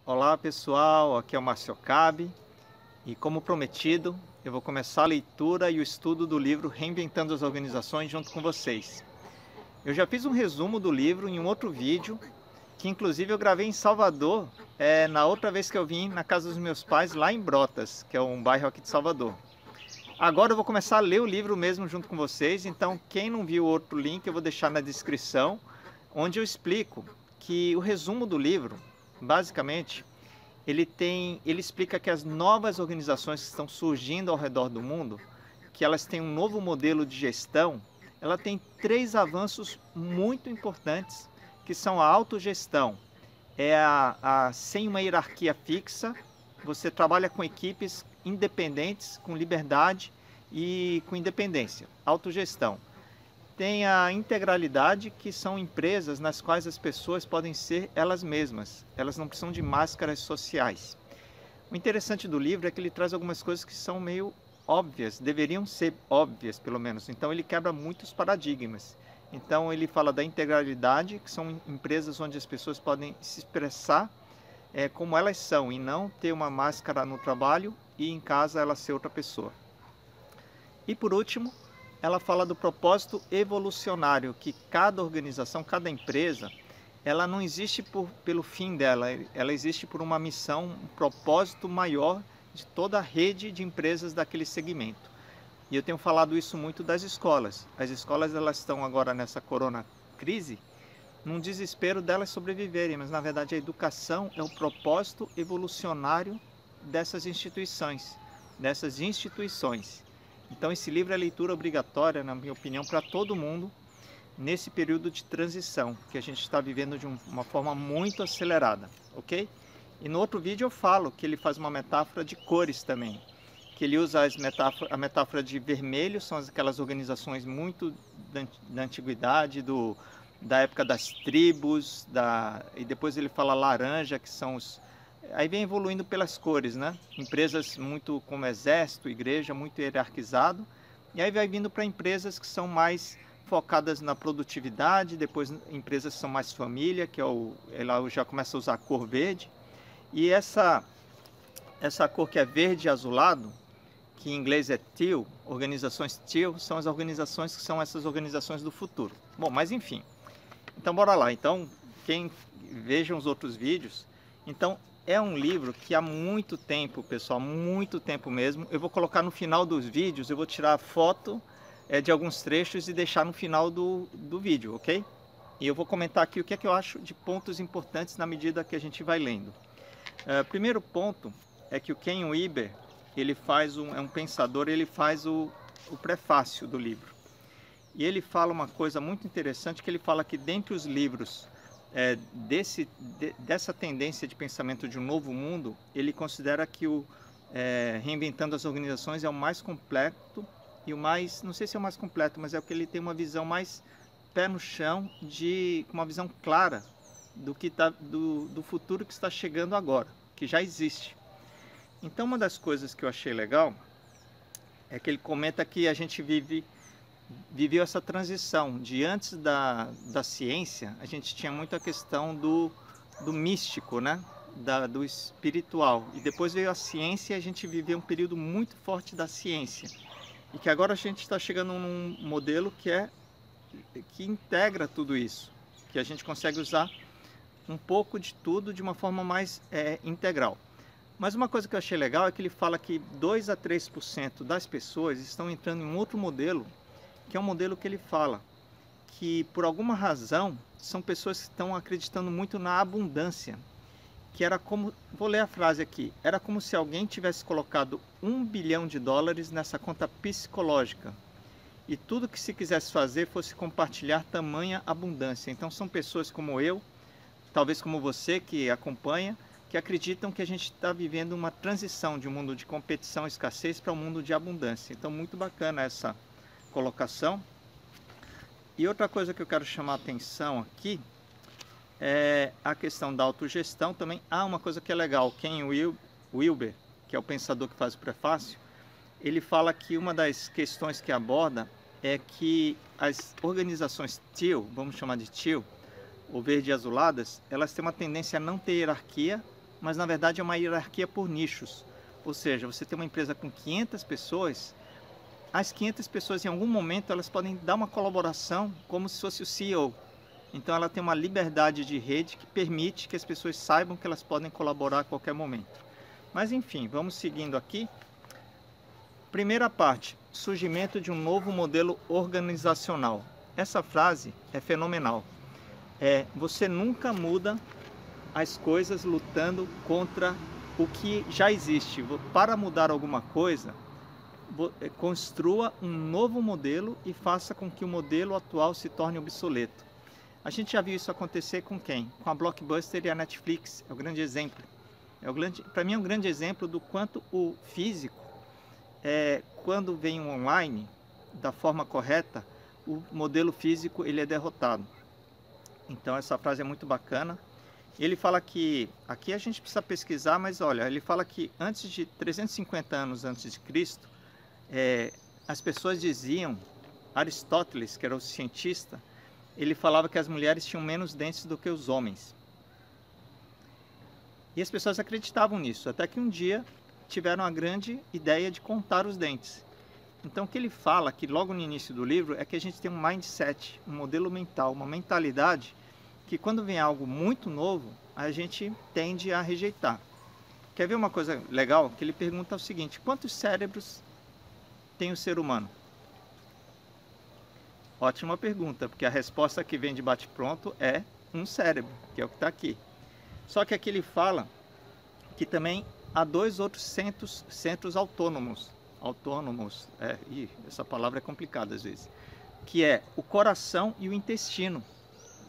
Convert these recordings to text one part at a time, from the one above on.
Olá pessoal, aqui é o Márcio Cabe e, como prometido, eu vou começar a leitura e o estudo do livro Reinventando as Organizações junto com vocês. Eu já fiz um resumo do livro em um outro vídeo, que inclusive eu gravei em Salvador, na outra vez que eu vim na casa dos meus pais, lá em Brotas, que é um bairro aqui de Salvador. Agora eu vou começar a ler o livro mesmo junto com vocês, então quem não viu o outro link eu vou deixar na descrição, onde eu explico que o resumo do livro, basicamente, ele explica que as novas organizações que estão surgindo ao redor do mundo, que elas têm um novo modelo de gestão, ela tem 3 avanços muito importantes, que são a autogestão, sem uma hierarquia fixa, você trabalha com equipes independentes, com liberdade e com independência, autogestão. Tem a integralidade, que são empresas nas quais as pessoas podem ser elas mesmas. Elas não precisam de máscaras sociais. O interessante do livro é que ele traz algumas coisas que são meio óbvias, deveriam ser óbvias pelo menos. Então ele quebra muitos paradigmas. Então ele fala da integralidade, que são empresas onde as pessoas podem se expressar como elas são e não ter uma máscara no trabalho e em casa ela ser outra pessoa. E por último, ela fala do propósito evolucionário, que cada organização, cada empresa, ela não existe pelo fim dela, ela existe por uma missão, um propósito maior de toda a rede de empresas daquele segmento. E eu tenho falado isso muito das escolas. As escolas, elas estão agora nessa corona crise, num desespero delas sobreviverem, mas na verdade a educação é o propósito evolucionário dessas instituições. Então esse livro é leitura obrigatória, na minha opinião, para todo mundo nesse período de transição que a gente está vivendo de uma forma muito acelerada, ok? E no outro vídeo eu falo que ele faz uma metáfora de cores também, que ele usa a metáfora de vermelho, são aquelas organizações muito da antiguidade, da época das tribos, e depois ele fala laranja, que são os... Aí vem evoluindo pelas cores, né? Empresas muito como exército, igreja, muito hierarquizado. E aí vai vindo para empresas que são mais focadas na produtividade, depois empresas que são mais família, que ela já começa a usar a cor verde. E essa cor que é verde e azulado, que em inglês é teal, organizações teal, são as organizações que são essas organizações do futuro. Bom, mas enfim. Então bora lá. Então, quem vejam os outros vídeos, então é um livro que há muito tempo, pessoal, muito tempo mesmo. Eu vou colocar no final dos vídeos, eu vou tirar a foto de alguns trechos e deixar no final do vídeo, ok? E eu vou comentar aqui o que é que eu acho de pontos importantes na medida que a gente vai lendo. Primeiro ponto é que o Ken Wilber, ele é um pensador, ele faz o prefácio do livro. E ele fala uma coisa muito interessante, que ele fala que dentre os livros dessa tendência de pensamento de um novo mundo, ele considera que o Reinventando as Organizações é o mais completo e o mais, não sei se é o mais completo, mas é o que ele tem uma visão mais pé no chão, uma visão clara do futuro que está chegando agora, que já existe. Então uma das coisas que eu achei legal é que ele comenta que a gente viveu essa transição de antes da ciência. A gente tinha muito a questão do místico, né? Do espiritual, e depois veio a ciência e a gente viveu um período muito forte da ciência, e que agora a gente está chegando num modelo que integra tudo isso, que a gente consegue usar um pouco de tudo de uma forma mais integral. Mas uma coisa que eu achei legal é que ele fala que 2 a 3% das pessoas estão entrando em um outro modelo, que é um modelo que ele fala que, por alguma razão, são pessoas que estão acreditando muito na abundância, que era como, vou ler a frase aqui, era como se alguém tivesse colocado $1 bilhão nessa conta psicológica, e tudo que se quisesse fazer fosse compartilhar tamanha abundância. Então são pessoas como eu, talvez como você que acompanha, que acreditam que a gente está vivendo uma transição de um mundo de competição e escassez para um mundo de abundância. Então muito bacana essa colocação. E outra coisa que eu quero chamar a atenção aqui é a questão da autogestão. Também há uma coisa que é legal. Ken Wilber, que é o pensador que faz o prefácio, ele fala que uma das questões que aborda é que as organizações teal, vamos chamar de teal, ou verde e azuladas, elas têm uma tendência a não ter hierarquia, mas na verdade é uma hierarquia por nichos. Ou seja, você tem uma empresa com 500 pessoas, as 500 pessoas em algum momento elas podem dar uma colaboração como se fosse o CEO. Então ela tem uma liberdade de rede que permite que as pessoas saibam que elas podem colaborar a qualquer momento. Mas enfim, vamos seguindo aqui. Primeira parte, surgimento de um novo modelo organizacional. Essa frase é fenomenal. Você nunca muda as coisas lutando contra o que já existe. Para mudar alguma coisa, construa um novo modelo e faça com que o modelo atual se torne obsoleto. A gente já viu isso acontecer com quem? Com a Blockbuster e a Netflix, é o grande exemplo. Para mim é um grande exemplo do quanto o físico, quando vem um online, da forma correta, o modelo físico ele é derrotado. Então essa frase é muito bacana. Ele fala que, aqui a gente precisa pesquisar, mas olha, ele fala que antes de 350 anos antes de Cristo, as pessoas diziam, Aristóteles, que era o cientista, ele falava que as mulheres tinham menos dentes do que os homens. E as pessoas acreditavam nisso, até que um dia tiveram a grande ideia de contar os dentes. Então o que ele fala aqui logo no início do livro é que a gente tem um mindset, um modelo mental, uma mentalidade que quando vem algo muito novo, a gente tende a rejeitar. Quer ver uma coisa legal? Que ele pergunta o seguinte: quantos cérebros tem o ser humano? Ótima pergunta, porque a resposta que vem de bate-pronto é um cérebro, que é o que está aqui. Só que aqui ele fala que também há dois outros centros autônomos. Essa palavra é complicada às vezes. Que é o coração e o intestino.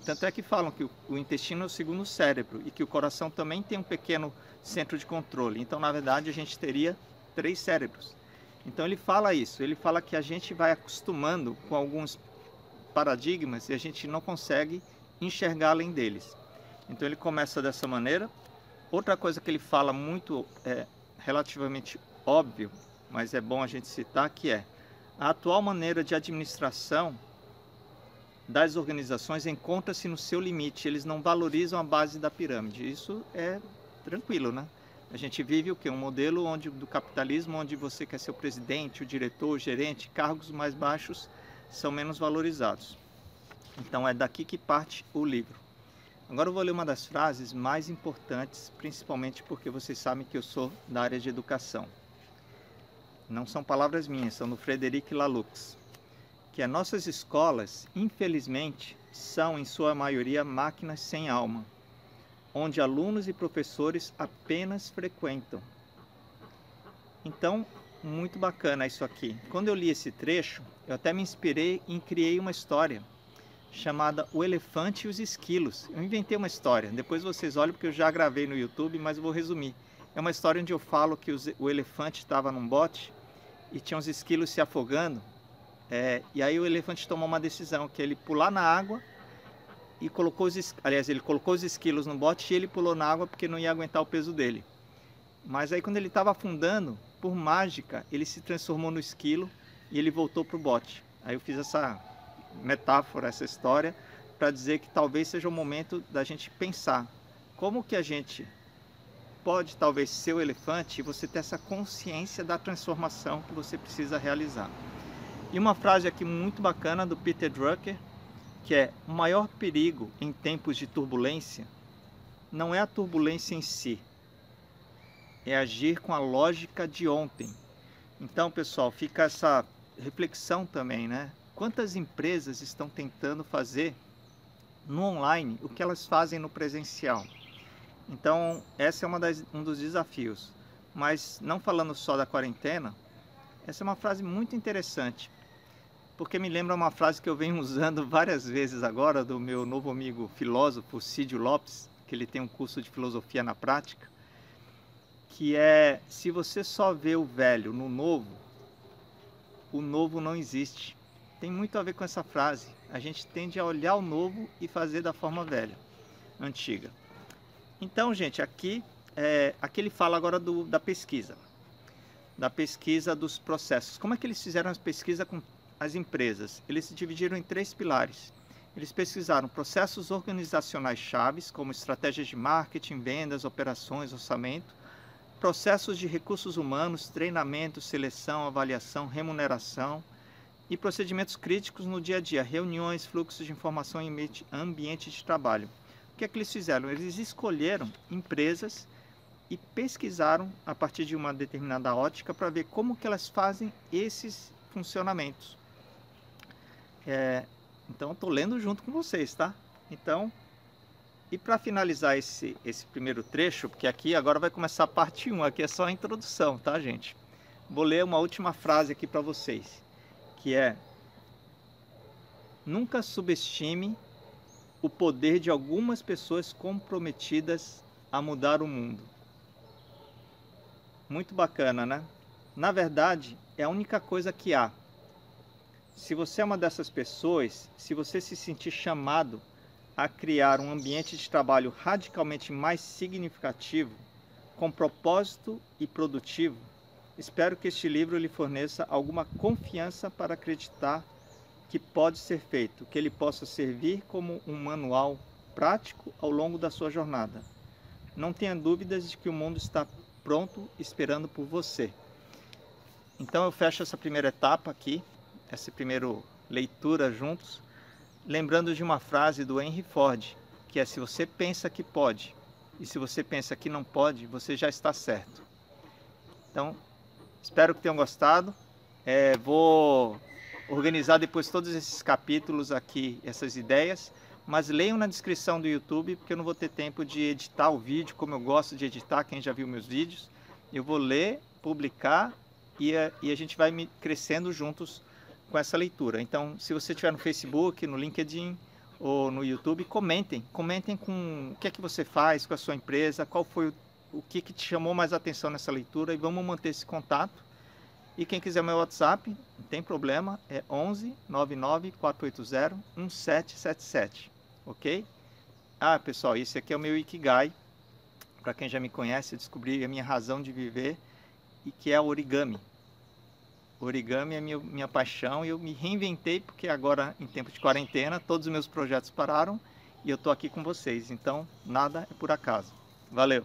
Tanto é que falam que o intestino é o segundo cérebro e que o coração também tem um pequeno centro de controle. Então, na verdade, a gente teria 3 cérebros. Então, ele fala isso. Ele fala que a gente vai acostumando com alguns paradigmas e a gente não consegue enxergar além deles. Então, ele começa dessa maneira. Outra coisa que ele fala muito, relativamente óbvio, mas é bom a gente citar, que é a atual maneira de administração das organizações encontra-se no seu limite, eles não valorizam a base da pirâmide. Isso é tranquilo, né? A gente vive o quê? Um modelo do capitalismo onde você quer ser o presidente, o diretor, o gerente, cargos mais baixos são menos valorizados. Então é daqui que parte o livro. Agora eu vou ler uma das frases mais importantes, principalmente porque vocês sabem que eu sou da área de educação. Não são palavras minhas, são do Frederic Laloux. Que nossas escolas, infelizmente, são em sua maioria máquinas sem alma, onde alunos e professores apenas frequentam. Então, muito bacana isso aqui. Quando eu li esse trecho, eu até me inspirei e criei uma história chamada O Elefante e os Esquilos. Eu inventei uma história, depois vocês olham porque eu já gravei no YouTube, mas eu vou resumir. É uma história onde eu falo que o elefante estava num bote e tinha uns esquilos se afogando. E aí o elefante tomou uma decisão, que ele pular na água e ele colocou os esquilos no bote e ele pulou na água porque não ia aguentar o peso dele. Mas aí quando ele estava afundando, por mágica, ele se transformou no esquilo e ele voltou para o bote. Aí eu fiz essa metáfora, essa história, para dizer que talvez seja o momento da gente pensar como que a gente pode talvez ser o elefante e você ter essa consciência da transformação que você precisa realizar. E uma frase aqui muito bacana do Peter Drucker, que é: o maior perigo em tempos de turbulência não é a turbulência em si, é agir com a lógica de ontem. Então, pessoal, fica essa reflexão também, né? Quantas empresas estão tentando fazer no online o que elas fazem no presencial? Então, essa é um dos desafios. Mas não falando só da quarentena, essa é uma frase muito interessante, porque me lembra uma frase que eu venho usando várias vezes agora, do meu novo amigo filósofo Cídio Lopes, que ele tem um curso de filosofia na prática, que é: se você só vê o velho no novo, o novo não existe. Tem muito a ver com essa frase. A gente tende a olhar o novo e fazer da forma velha, antiga. Então, gente, aqui ele fala agora da pesquisa dos processos. Como é que eles fizeram a pesquisa com as empresas? Eles se dividiram em 3 pilares. Eles pesquisaram processos organizacionais chaves, como estratégias de marketing, vendas, operações, orçamento, processos de recursos humanos, treinamento, seleção, avaliação, remuneração e procedimentos críticos no dia a dia, reuniões, fluxos de informação em ambiente de trabalho. O que é que eles fizeram? Eles escolheram empresas e pesquisaram a partir de uma determinada ótica para ver como que elas fazem esses funcionamentos. Então, estou lendo junto com vocês, tá? Então, e para finalizar esse primeiro trecho, porque aqui agora vai começar a parte 1, aqui é só a introdução, tá, gente? Vou ler uma última frase aqui para vocês, que é: nunca subestime o poder de algumas pessoas comprometidas a mudar o mundo. Muito bacana, né? Na verdade, é a única coisa que há. Se você é uma dessas pessoas, se você se sentir chamado a criar um ambiente de trabalho radicalmente mais significativo, com propósito e produtivo, espero que este livro lhe forneça alguma confiança para acreditar que pode ser feito, que ele possa servir como um manual prático ao longo da sua jornada. Não tenha dúvidas de que o mundo está pronto, esperando por você. Então eu fecho essa primeira etapa aqui, essa primeira leitura juntos, lembrando de uma frase do Henry Ford, que é: se você pensa que pode e se você pensa que não pode, você já está certo. Então, espero que tenham gostado. Vou organizar depois todos esses capítulos aqui, essas ideias, mas leiam na descrição do YouTube, porque eu não vou ter tempo de editar o vídeo como eu gosto de editar. Quem já viu meus vídeos, eu vou ler, publicar e a gente vai crescendo juntos com essa leitura. Então, se você estiver no Facebook, no LinkedIn ou no YouTube, comentem com o que é que você faz com a sua empresa, qual foi o que te chamou mais atenção nessa leitura, e vamos manter esse contato. E quem quiser meu WhatsApp, não tem problema, é 11 99 480 1777, ok? Ah, pessoal, esse aqui é o meu Ikigai. Para quem já me conhece, eu descobri a minha razão de viver, e que é o origami. Origami é minha paixão, e eu me reinventei porque agora, em tempo de quarentena, todos os meus projetos pararam e eu estou aqui com vocês. Então, nada é por acaso. Valeu!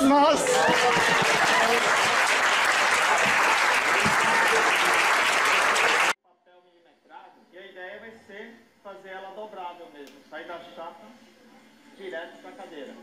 Nossa! Papel milimetrado, e a ideia vai ser fazer ela dobrável mesmo, sair da chapa direto para a cadeira.